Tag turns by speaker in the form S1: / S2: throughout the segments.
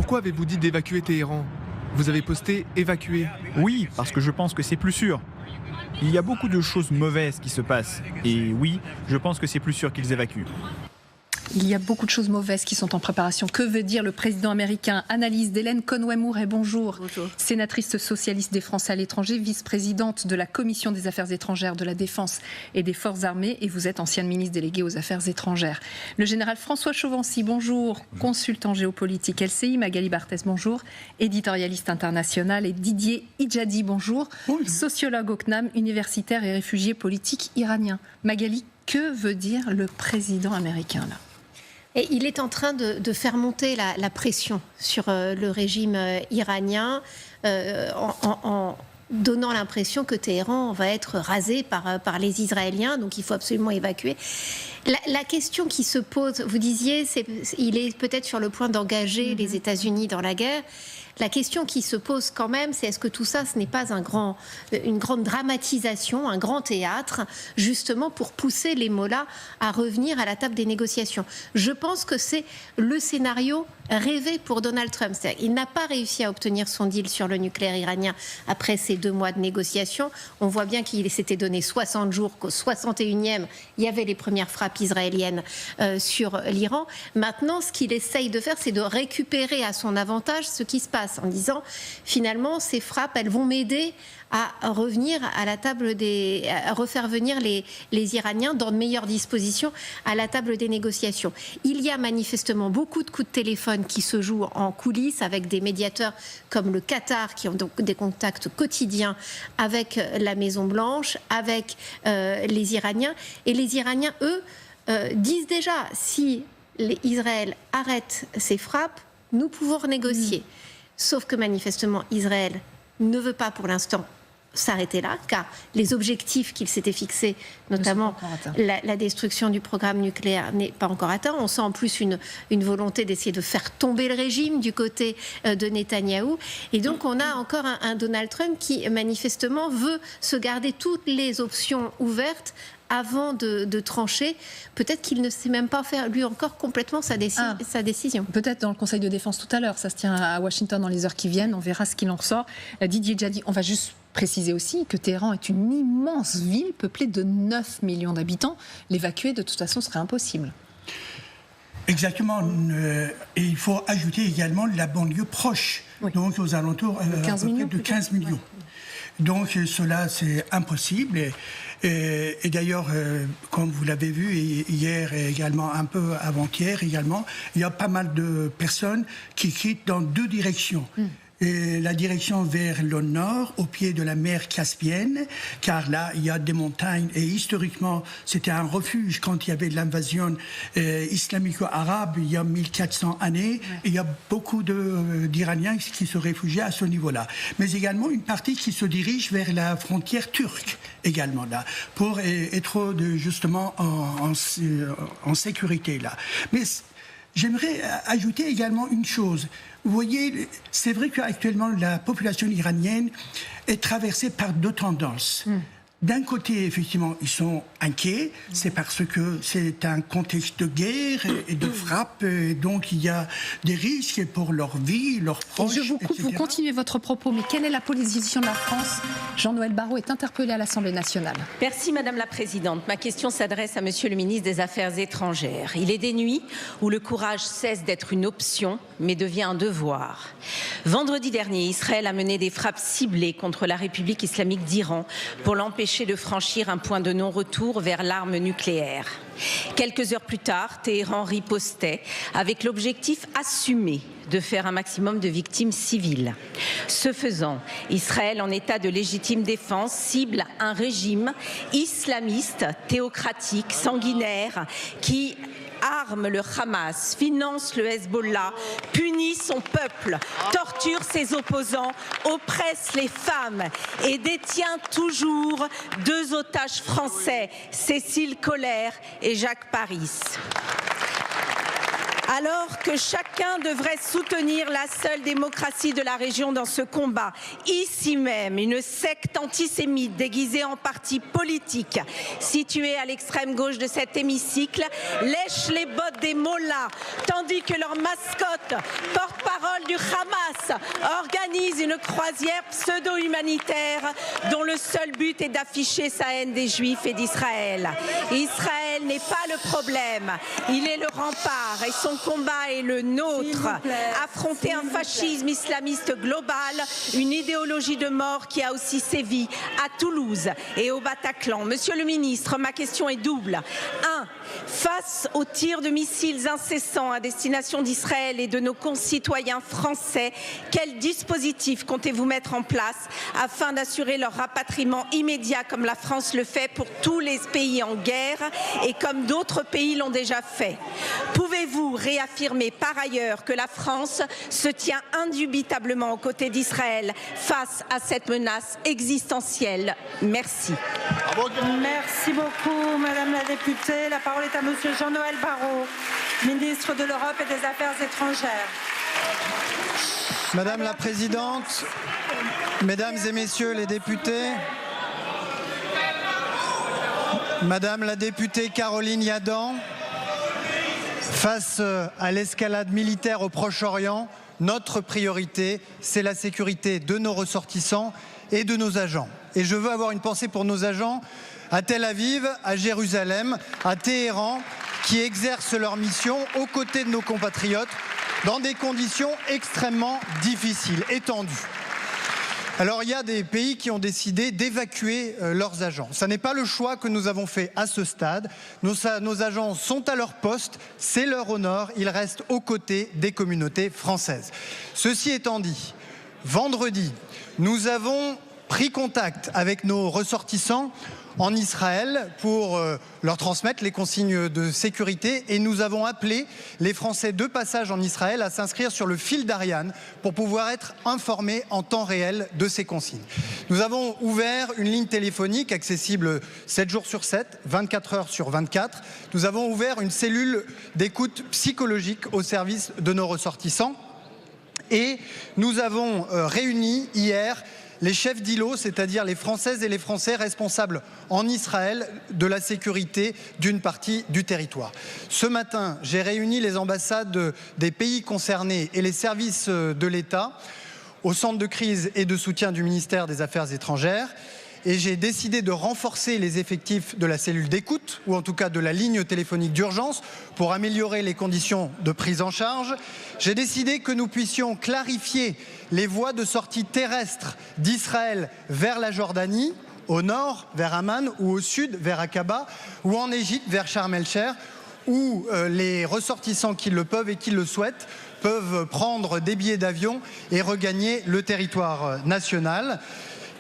S1: Pourquoi avez-vous dit d'évacuer Téhéran? Vous avez posté « évacuer ».
S2: Oui, parce que je pense que c'est plus sûr. Il y a beaucoup de choses mauvaises qui se passent. Et oui, je pense que c'est plus sûr qu'ils évacuent.
S3: Il y a beaucoup de choses mauvaises qui sont en préparation. Que veut dire le président américain? Analyse d'Hélène Conway-Mouret, bonjour.
S4: Bonjour.
S3: Sénatrice socialiste des Français à l'étranger, vice-présidente de la Commission des Affaires étrangères, de la Défense et des Forces armées, et vous êtes ancienne ministre déléguée aux Affaires étrangères. Le général François Chauvency, bonjour. Consultant géopolitique LCI, Magali Barthès, bonjour. Éditorialiste international, et Didier Idjadi, bonjour. Sociologue au CNAM, universitaire et réfugié politique iranien. Magali, que veut dire le président américain là?
S4: Et il est en train de faire monter la pression sur le régime iranien en donnant l'impression que Téhéran va être rasé par les Israéliens, donc il faut absolument évacuer. La question qui se pose, vous disiez, il est peut-être sur le point d'engager les États-Unis dans la guerre. La question qui se pose quand même, c'est est-ce que tout ça, ce n'est pas une grande dramatisation, un grand théâtre, justement pour pousser les mollahs à revenir à la table des négociations. Je pense que c'est le scénario rêvé pour Donald Trump. C'est-à-dire, il n'a pas réussi à obtenir son deal sur le nucléaire iranien après ces 2 mois de négociations. On voit bien qu'il s'était donné 60 jours, qu'au 61e, il y avait les premières frappes israéliennes sur l'Iran. Maintenant, ce qu'il essaye de faire, c'est de récupérer à son avantage ce qui se passe, en disant finalement ces frappes elles vont m'aider à revenir à la table à refaire venir les Iraniens dans de meilleures dispositions à la table des négociations. Il y a manifestement beaucoup de coups de téléphone qui se jouent en coulisses avec des médiateurs comme le Qatar qui ont donc des contacts quotidiens avec la Maison Blanche, avec les Iraniens, et les Iraniens eux disent déjà si Israël arrête ses frappes, nous pouvons renégocier. Sauf que manifestement, Israël ne veut pas pour l'instant s'arrêter là, car les objectifs qu'il s'était fixés, notamment la destruction du programme nucléaire, n'est pas encore atteint. On sent en plus une volonté d'essayer de faire tomber le régime du côté de Netanyahou. Et donc on a encore un Donald Trump qui manifestement veut se garder toutes les options ouvertes avant de trancher. Peut-être qu'il ne sait même pas faire, lui encore, complètement sa décision.
S3: Peut-être dans le Conseil de défense tout à l'heure. Ça se tient à Washington dans les heures qui viennent. On verra ce qu'il en ressort. Didier Djadi, on va juste préciser aussi que Téhéran est une immense ville peuplée de 9 millions d'habitants. L'évacuer, de toute façon, serait impossible.
S5: Exactement. Et il faut ajouter également la banlieue proche, donc aux alentours de 15 millions. Donc cela, c'est impossible. Et d'ailleurs, comme vous l'avez vu hier et également un peu avant-hier également, il y a pas mal de personnes qui quittent dans 2 directions. Et la direction vers le nord, au pied de la mer Caspienne, car là, il y a des montagnes, et historiquement, c'était un refuge quand il y avait l'invasion islamico-arabe, il y a 1400 années, et il y a beaucoup d'Iraniens qui se réfugiaient à ce niveau-là. Mais également une partie qui se dirige vers la frontière turque, également là, pour être justement en sécurité là. Mais j'aimerais ajouter également une chose. Vous voyez, c'est vrai qu'actuellement, la population iranienne est traversée par 2 tendances. D'un côté, effectivement, ils sont inquiets, c'est parce que c'est un contexte de guerre et de frappe, et donc il y a des risques pour leur vie, leurs proches,
S3: et je vous coupe,
S5: etc.
S3: vous continuez votre propos, mais quelle est la position de la France? Jean-Noël Barrot est interpellé à l'Assemblée nationale.
S6: Merci Madame la Présidente. Ma question s'adresse à Monsieur le ministre des Affaires étrangères. Il est des nuits où le courage cesse d'être une option, mais devient un devoir. Vendredi dernier, Israël a mené des frappes ciblées contre la République islamique d'Iran pour l'empêcher de franchir un point de non-retour vers l'arme nucléaire. Quelques heures plus tard, Téhéran ripostait avec l'objectif assumé de faire un maximum de victimes civiles. Ce faisant, Israël, en état de légitime défense, cible un régime islamiste, théocratique, sanguinaire, qui arme le Hamas, finance le Hezbollah, punit son peuple, torture ses opposants, oppresse les femmes et détient toujours 2 otages français, Cécile Collère et Jacques Paris. Alors que chacun devrait soutenir la seule démocratie de la région dans ce combat, ici même, une secte antisémite déguisée en parti politique, située à l'extrême gauche de cet hémicycle, lèche les bottes des mollahs, tandis que leur mascotte, porte-parole du Hamas, organise une croisière pseudo-humanitaire dont le seul but est d'afficher sa haine des Juifs et d'Israël. Israël n'est pas le problème, il est le rempart et son combat est le nôtre. Affronter un fascisme islamiste global, une idéologie de mort qui a aussi sévi à Toulouse et au Bataclan. Monsieur le ministre, ma question est double. 1. Face aux tirs de missiles incessants à destination d'Israël et de nos concitoyens français, quel dispositif comptez-vous mettre en place afin d'assurer leur rapatriement immédiat comme la France le fait pour tous les pays en guerre et comme d'autres pays l'ont déjà fait? Pouvez-vous réaffirmer par ailleurs que la France se tient indubitablement aux côtés d'Israël face à cette menace existentielle? Merci.
S7: Merci beaucoup, Madame la députée. La parole est à Monsieur Jean-Noël Barrot, ministre de l'Europe et des Affaires étrangères.
S8: Madame la Présidente, Mesdames et Messieurs les députés, Madame la députée Caroline Yadan, face à l'escalade militaire au Proche-Orient, notre priorité, c'est la sécurité de nos ressortissants et de nos agents. Et je veux avoir une pensée pour nos agents à Tel Aviv, à Jérusalem, à Téhéran, qui exercent leur mission aux côtés de nos compatriotes dans des conditions extrêmement difficiles et tendues. Alors il y a des pays qui ont décidé d'évacuer leurs agents. Ce n'est pas le choix que nous avons fait à ce stade. Nos agents sont à leur poste, c'est leur honneur, ils restent aux côtés des communautés françaises. Ceci étant dit, vendredi, nous avons pris contact avec nos ressortissants en Israël pour leur transmettre les consignes de sécurité et nous avons appelé les Français de passage en Israël à s'inscrire sur le fil d'Ariane pour pouvoir être informés en temps réel de ces consignes. Nous avons ouvert une ligne téléphonique accessible 7 jours sur 7, 24 heures sur 24. Nous avons ouvert une cellule d'écoute psychologique au service de nos ressortissants et nous avons réuni hier les chefs d'îlots, c'est-à-dire les Françaises et les Français responsables en Israël de la sécurité d'une partie du territoire. Ce matin, j'ai réuni les ambassades des pays concernés et les services de l'État au centre de crise et de soutien du ministère des Affaires étrangères. Et j'ai décidé de renforcer les effectifs de la cellule d'écoute, ou en tout cas de la ligne téléphonique d'urgence, pour améliorer les conditions de prise en charge. J'ai décidé que nous puissions clarifier les voies de sortie terrestre d'Israël vers la Jordanie, au nord vers Amman, ou au sud vers Aqaba, ou en Égypte vers Sharm el-Sheikh, où les ressortissants qui le peuvent et qui le souhaitent peuvent prendre des billets d'avion et regagner le territoire national.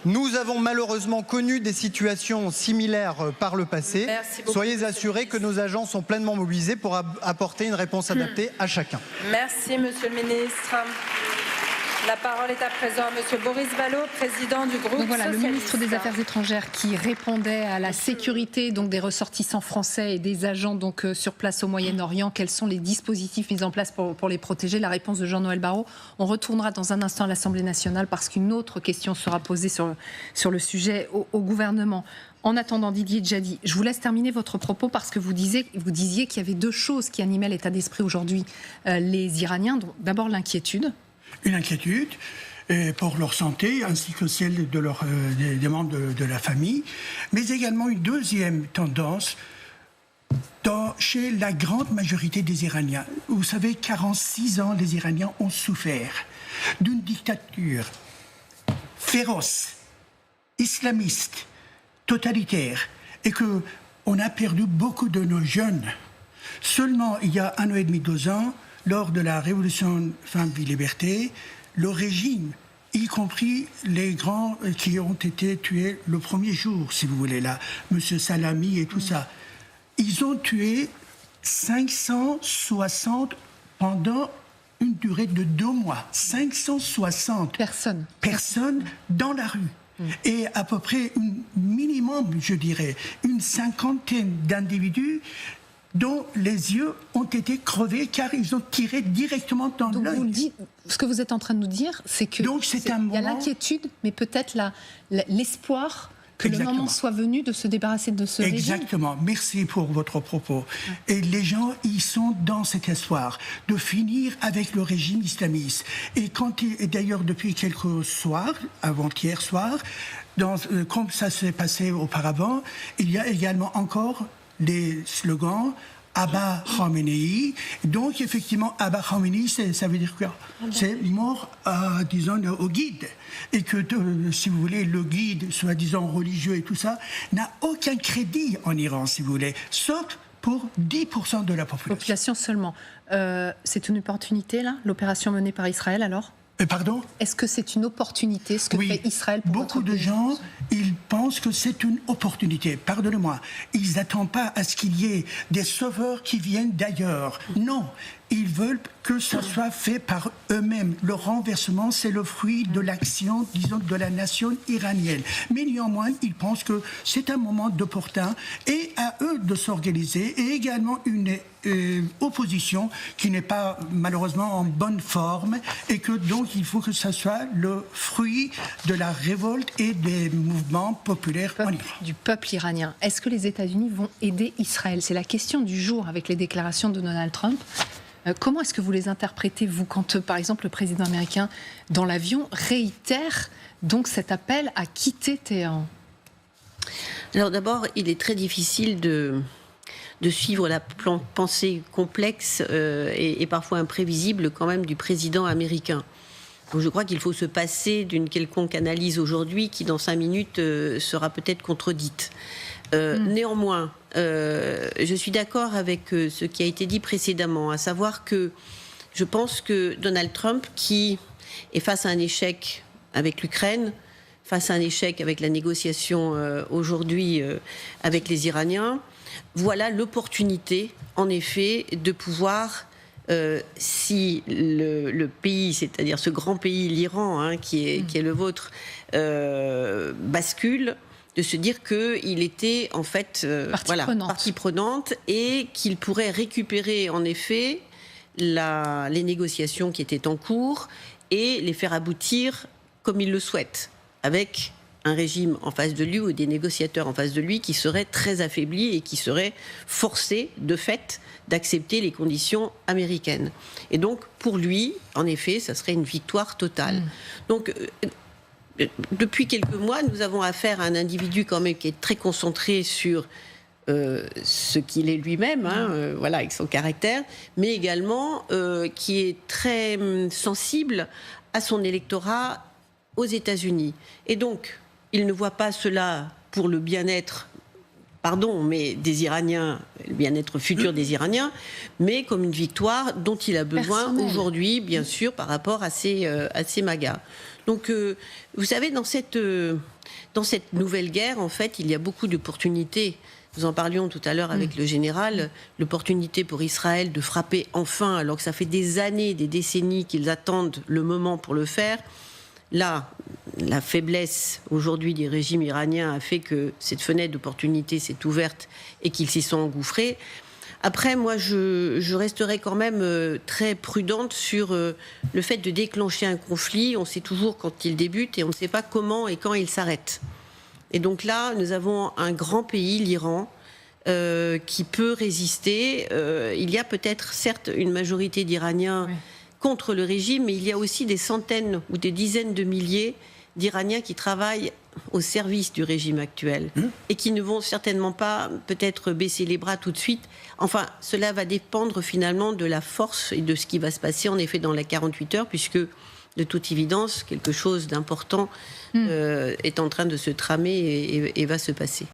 S8: Nous avons malheureusement connu des situations similaires par le passé. Soyez assurés que nos agents sont pleinement mobilisés pour apporter une réponse adaptée à chacun.
S7: Merci, Monsieur le Ministre. La parole est à présent à Monsieur Boris Vallaud, président du groupe
S3: donc voilà,
S7: socialiste.
S3: Le ministre des Affaires étrangères qui répondait à la sécurité donc des ressortissants français et des agents donc sur place au Moyen-Orient. Quels sont les dispositifs mis en place pour les protéger? La réponse de Jean-Noël Barrot. On retournera dans un instant à l'Assemblée nationale parce qu'une autre question sera posée sur le sujet au gouvernement. En attendant, Didier Djadi, je vous laisse terminer votre propos parce que vous disiez qu'il y avait deux choses qui animaient l'état d'esprit aujourd'hui. Les Iraniens, d'abord l'inquiétude.
S5: Une inquiétude pour leur santé ainsi que celle des membres de la famille, mais également une deuxième tendance chez la grande majorité des Iraniens. Vous savez, 46 ans, les Iraniens ont souffert d'une dictature féroce, islamiste, totalitaire, et qu'on a perdu beaucoup de nos jeunes. Seulement, il y a 1 an et demi, 2 ans, lors de la révolution Femmes, Vie, Liberté, le régime, y compris les grands qui ont été tués le premier jour, si vous voulez, là, M. Salami et tout ça, ils ont tué 560 pendant une durée de 2 mois. 560 personnes dans la rue. Et à peu près minimum, je dirais, une cinquantaine d'individus dont les yeux ont été crevés car ils ont tiré directement dans l'œil.
S3: Ce que vous êtes en train de nous dire, c'est que il y a l'inquiétude, mais peut-être l'espoir que le moment soit venu de se débarrasser de ce régime.
S5: Exactement. Merci pour votre propos. Et les gens, ils sont dans cet espoir de finir avec le régime islamiste. Et d'ailleurs, depuis quelques soirs, avant-hier soir, comme ça s'est passé auparavant, il y a également encore des slogans Abba Khamenei. Donc, effectivement, Abba Khamenei, ça veut dire quoi? C'est mort, disons, au guide. Et que, si vous voulez, le guide, soi-disant religieux et tout ça, n'a aucun crédit en Iran, si vous voulez, sauf pour 10% de la population.
S3: Seulement. C'est une opportunité, là, l'opération menée par Israël, alors?
S5: Pardon ?
S3: Est-ce que c'est une opportunité, ce que fait Israël pour
S5: beaucoup de gens, ils pensent que c'est une opportunité. Pardonnez-moi. Ils n'attendent pas à ce qu'il y ait des sauveurs qui viennent d'ailleurs. Non. Ils veulent que ça soit fait par eux-mêmes. Le renversement, c'est le fruit de l'action, disons, de la nation iranienne. Mais néanmoins, ils pensent que c'est un moment opportun et à eux de s'organiser et également une opposition qui n'est pas malheureusement en bonne forme et que donc il faut que ça soit le fruit de la révolte et des mouvements populaires en Iran.
S3: Du peuple iranien. Est-ce que les États-Unis vont aider Israël? C'est la question du jour avec les déclarations de Donald Trump. Comment est-ce que vous les interprétez, vous, quand, par exemple, le président américain, dans l'avion, réitère donc cet appel à quitter Téhéran?
S9: Alors d'abord, il est très difficile de suivre la pensée complexe et parfois imprévisible quand même du président américain. Donc je crois qu'il faut se passer d'une quelconque analyse aujourd'hui qui, dans 5 minutes, sera peut-être contredite. Néanmoins, je suis d'accord avec ce qui a été dit précédemment, à savoir que je pense que Donald Trump, qui est face à un échec avec l'Ukraine, face à un échec avec la négociation aujourd'hui avec les Iraniens, voilà l'opportunité, en effet, de pouvoir, si le pays, c'est-à-dire ce grand pays, l'Iran, qui est le vôtre, bascule, de se dire qu'il était en fait partie prenante et qu'il pourrait récupérer en effet les négociations qui étaient en cours et les faire aboutir comme il le souhaite, avec un régime en face de lui ou des négociateurs en face de lui qui seraient très affaiblis et qui seraient forcés de fait d'accepter les conditions américaines. Et donc pour lui, en effet, ça serait une victoire totale. Donc depuis quelques mois, nous avons affaire à un individu quand même qui est très concentré sur ce qu'il est lui-même, avec son caractère, mais également qui est très sensible à son électorat aux États-Unis. Et donc, il ne voit pas cela pour le bien-être, mais des Iraniens, le bien-être futur des Iraniens, mais comme une victoire dont il a besoin aujourd'hui, bien sûr, par rapport à ces MAGA. Donc, vous savez, dans cette nouvelle guerre, en fait, il y a beaucoup d'opportunités. Nous en parlions tout à l'heure avec le général, l'opportunité pour Israël de frapper enfin, alors que ça fait des années, des décennies qu'ils attendent le moment pour le faire. Là, la faiblesse aujourd'hui du régime iranien a fait que cette fenêtre d'opportunité s'est ouverte et qu'ils s'y sont engouffrés. Après, moi, je resterai quand même très prudente sur le fait de déclencher un conflit. On sait toujours quand il débute et on ne sait pas comment et quand il s'arrête. Et donc là, nous avons un grand pays, l'Iran, qui peut résister. Il y a peut-être, certes, une majorité d'Iraniens contre le régime, mais il y a aussi des centaines ou des dizaines de milliers d'Iraniens qui travaillent au service du régime actuel et qui ne vont certainement pas peut-être baisser les bras tout de suite. Enfin, cela va dépendre finalement de la force et de ce qui va se passer en effet dans les 48 heures, puisque de toute évidence, quelque chose d'important est en train de se tramer et va se passer.